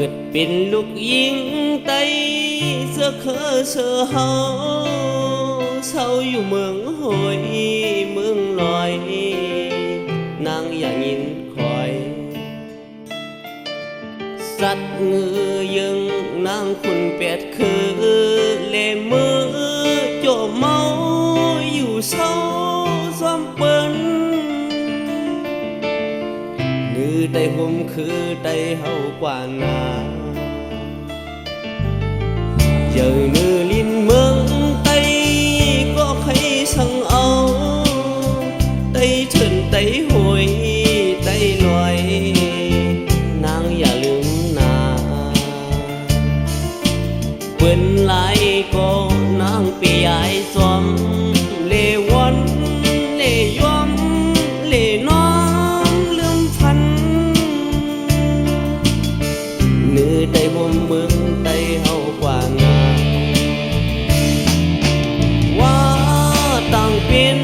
กิดเป็นลูกยิงไตเสื้อเคอเสื้อเฮาเศร้าอยู่เมืองหอยเมืองลอยนางอย่ายินคอยสัตว์งือยังนางคุณเป็ดคือเล่มือโจเมาอยู่เศร้าซ้ำเปิ้นนือได้ห่มคือได้เฮากว่านาgiờ nữ liên mương tây có khay sang áo tây trần tây hồi tây loài nàngอย่าลืมนาเปิ้นหลายก็นางปียายสวมเลวันเลยอมเลน้อมลืมพันnữได้ห่มเมืองไต้เฮากว่านาต่างเป็น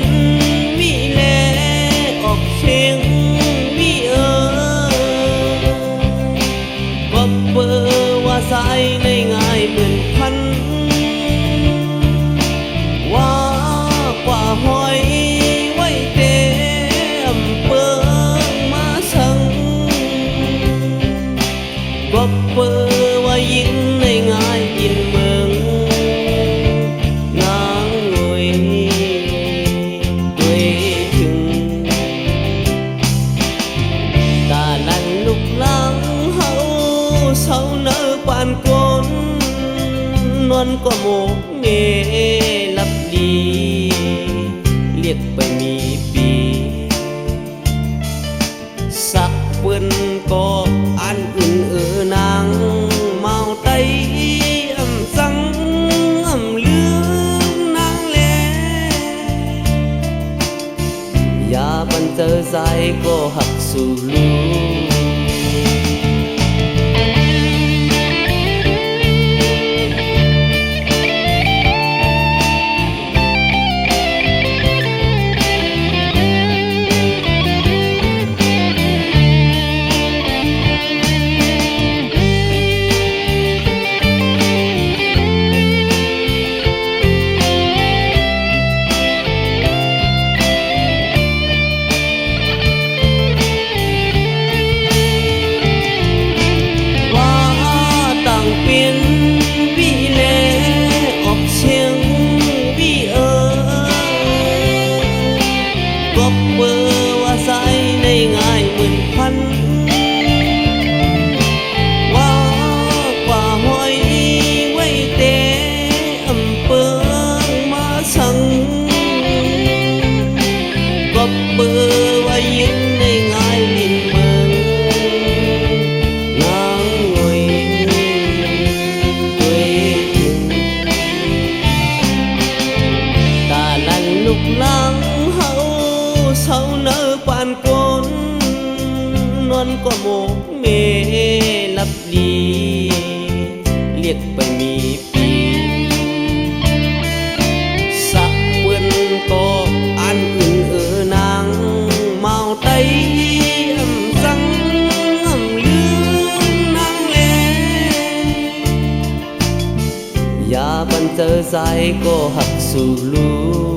วิเลออกเชียงวิก็เปิดว่าสายในง่ายเหมือนพันว่ากว่าหอยไว้เต็มเปิงมาสังก็เปิดว่ายิงในง่ายยินเมืองsau nỡ quan côn non có một nghề lấp đi liệt bởi mi pi sắc quân có an nàng màu tây âm răng âm lương nàng lẽ ya ban tơ dài có hạc su luเป็นวิเลออกเชียงวิก็เปิดว่าสายในง่ายเหมือนพันว่ากว่าหอยไว้เตะอำเปิงมาสังก็เปิดว่ายิงในง่ายลินเมืองนางงอยlúc lắng hậu sau nỡ quan côn non có một mê lấp đi liệt bởi mi pi sắc quân có an nàng màu tây âm răng âm lương nàng lẽ ya ban tơ dài có hạc su lu